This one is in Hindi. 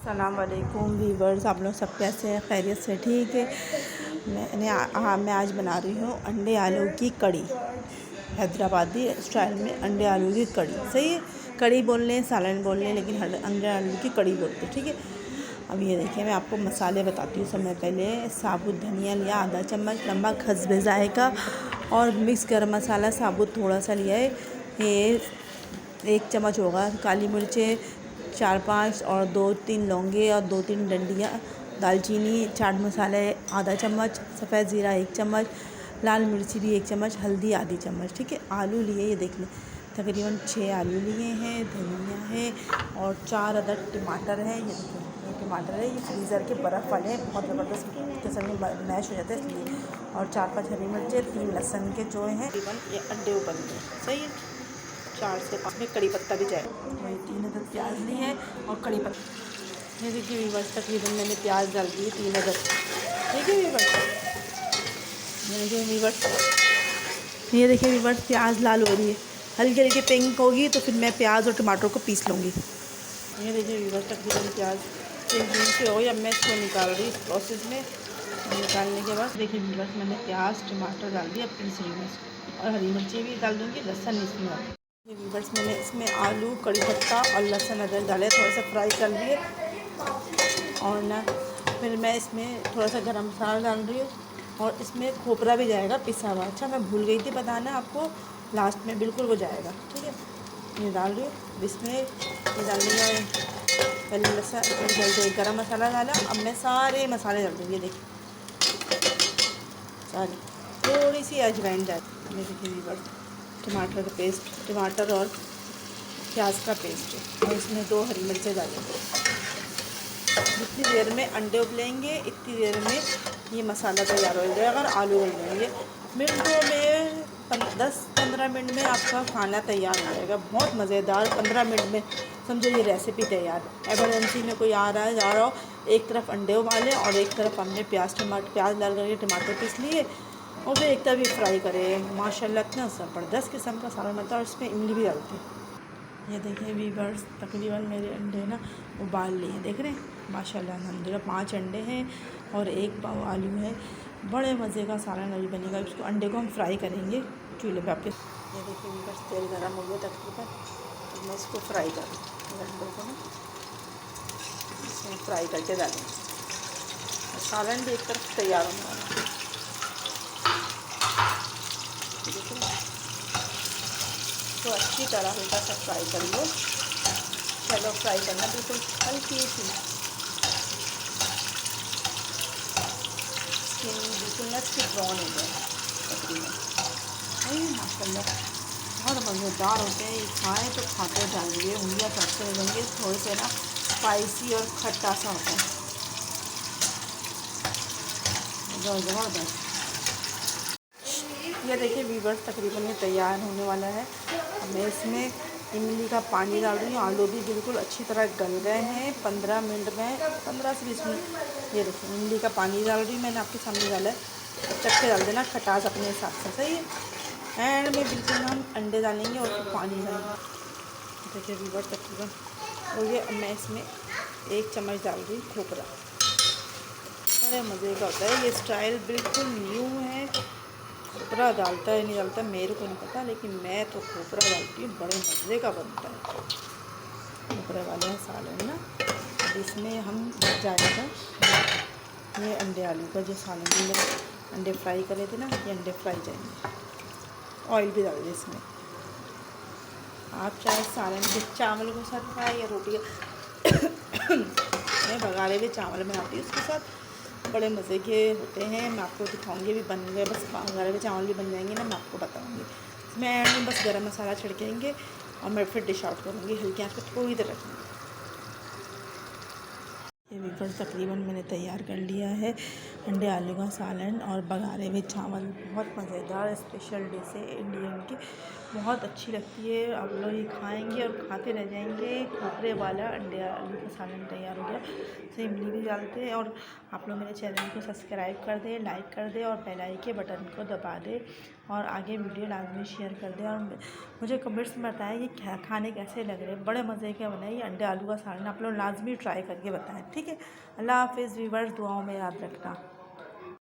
अस्सलाम वालेकुम वीवर्स, आप लोग सब कैसे हैं? खैरियत से? ठीक है। मैं आज बना रही हूँ अंडे आलू की कड़ी, हैदराबादी स्टाइल में अंडे आलू की कड़ी। सही है, कड़ी बोल लें, सालन बोल लें, लेकिन अंडे आलू की कड़ी बोलते हैं। ठीक है। अब ये देखिए, मैं आपको मसाले बताती हूँ। समय पहले साबुत धनिया लिया आधा चम्मच, नमक हस्बे जायका, और मिक्स गरम मसाला साबुत थोड़ा सा लिया है। ये 1 चम्मच होगा। काली मिर्चें 4-5 और 2-3 लौंगे और 2-3 डंडियाँ दालचीनी, चाट मसाले आधा चम्मच, सफ़ेद ज़ीरा 1 चम्मच, लाल मिर्ची भी 1 चम्मच, हल्दी आधी चम्मच। ठीक है। आलू लिए, ये देख लें, तकरीबन 6 आलू लिए हैं, धनिया है और 4 अदद टमाटर है। ये देखिए, ये टमाटर है, ये फ्रीज़र के बर्फ़ वाले हैं, बहुत ज़बरदस्त किस्म में मैश हो जाते हैं इसलिए। और 4-5 हरी मिर्चें, 3 लहसुन के जो हैं। तकरीबन ये अंडे उबल गए। सही है। 4 से 5 में कड़ी पत्ता भी जाए। वही 3 अदद प्याज ली है और कड़ी पत्ता। ये देखिए वीवर्स, तकरीबन मैंने प्याज डाल दिए 3 अदद। ठीक है वीवर्स, ये देखिए वीवर्स, प्याज लाल हो रही है, हल्की हल्की पिंक होगी तो फिर मैं प्याज और टमाटर को पीस लूँगी। ये देखिए वीवर्स, तकरीबन प्याज पिंक से हो, अब मैं इसको निकाल रही इस प्रोसेस में। निकालने के बाद देखिए वीवर्स, मैंने प्याज टमाटर डाल दिया, पीस रही हूँ और हरी मिर्ची भी डाल दूँगी, लहसुन इसमें डाल। ये वीवर्स, मैंने इसमें आलू, कड़ी पत्ता और लहसुन अदरक डाले, थोड़ा सा फ्राई कर लिए। और ना फिर मैं इसमें थोड़ा सा गरम मसाला डाल रही हूँ और इसमें खोपरा भी जाएगा पिसा हुआ। अच्छा, मैं भूल गई थी बताना आपको, लास्ट में बिल्कुल वो जाएगा। ठीक है, ये डाल रही हूँ इसमें। ये डाल दिया पहले लहसुन, गरम मसाला डाला। अब मैं सारे मसाले डाल दूँगी। देखिए सारे, थोड़ी सी अजवाइन डाल। ये देखिए वीवर्स, टमाटर का पेस्ट, टमाटर और प्याज का पेस्ट, और इसमें 2 हरी मिर्चें डालेंगे। जितनी देर में अंडे उबलेंगे इतनी देर में ये मसाला तैयार हो जाएगा और आलू उबल जाएंगे। मिनटों में 10-15 मिनट में आपका खाना तैयार हो जाएगा। बहुत मज़ेदार, 15 मिनट में समझो ये रेसिपी तैयार है। एमरजेंसी में कोई आ रहा है, जा रहा हो, एक तरफ अंडे उबालें और एक तरफ हमने प्याज डाल करके टमाटर पीस लिए और फिर एक तरफ भी फ्राई करें। माशाल्लाह इतना ज़बरदस्त किस्म का सालन बनता है, और इसमें इमली भी डालते हैं। ये देखिए वीवर्स, तकरीबन मेरे अंडे ना उबाल लिए, देख रहे हैं माशाल्लाह अल्हम्दुलिल्लाह। 5 अंडे हैं और 1 पाव आलू है। बड़े मज़े का सालन अभी बनेगा। इसको अंडे को हम फ्राई करेंगे चूल्हे पे आपके। ये देखिए वीवर्स, तेल गर्म हो गया तकरीबन, तो मैं इसको फ्राई करूँ। अंडे को ना इसमें फ्राई करके डालेंगे। सालन भी एक तरफ तैयार होने वाला है। तो अच्छी तरह हल्का सा फ्राई कर लो। चलो फ्राई करना बिल्कुल हल्की सी, स्किन बिल्कुल ना इसकी ब्राउन हो जाए तकरीबन। माशाल्लाह बहुत मज़ेदार होते हैं ये, खाएँ तो खाते जाएंगे, उंगलियाँ चटते रह जाएंगे। थोड़े से ना स्पाइसी और खट्टा सा होता है, ज़बरदस्त। ये देखिए वीवर्स, तकरीबन ये तैयार होने वाला है। अब मैं इसमें इमली का पानी डाल रही हूँ। आलू भी बिल्कुल अच्छी तरह गल गए हैं 15 मिनट में, 15 से 20 मिनट। ये देखिए इमली का पानी डाल रही हूँ, मैंने आपके सामने डाला है। चख के डाल देना, खटास अपने हिसाब से। सही है। एंड में बिल्कुल हम अंडे डालेंगे और फिर पानी डालेंगे। देखिए वीवर्स, तकरीबन और ये मैं इसमें 1 चम्मच डाल रही हूँ खोपरा। बड़े मज़े का होता है ये स्टाइल, बिल्कुल न्यू है। खोपरा डालता है नहीं डालता मेरे को नहीं पता, लेकिन मैं तो खोपरा डालती हूँ, बड़े मज़े का बनता है खोपरे वाले सालन ना। अब इसमें हम बच जाएगा ये अंडे आलू का जो सालन, हमने अंडे फ्राई करे थे ना, ये अंडे फ्राई जाएंगे। ऑयल भी डाल दें इसमें। आप चाहे सालन के चावल के साथ खाएँ या रोटी मैं भगारे हुए चावल बनाती हूँ उसके साथ, बड़े मज़े के होते हैं। मैं आपको दिखाऊंगी, भी बन गए, बस भगारे हुए चावल भी बन जाएंगे ना, मैं आपको बताऊंगी। इसमें एंड में बस गरम मसाला छिड़केंगे और मैं फिर डिश आउट करूँगी, हल्की आंच पर थोड़ी देर रखेंगे। ये ब्रेकफास्ट तकरीबन मैंने तैयार कर लिया है। अंडे आलू का सालन और बघारे हुए चावल, बहुत मज़ेदार स्पेशल डिश है इंडियन की, बहुत अच्छी लगती है। आप लोग ये खाएंगे और खाते रह जाएंगे। खोपरे वाला अंडे आलू का सालन तैयार हो गया। तो इमली भी डालते हैं। और आप लोग मेरे चैनल को सब्सक्राइब कर दें, लाइक कर दें और बेल आइकन के बटन को दबा दें और आगे वीडियो लाजमी शेयर कर दें। और मुझे कमेंट्स में बताएं कि खाने कैसे लग रहे हैं। बड़े मज़े के बनाइए अंडे आलू का सालन, आप लोग लाजमी ट्राई करके बताएं। ठीक है, अल्लाह हाफ़िज़ वीवर्स, दुआओं में याद रखना।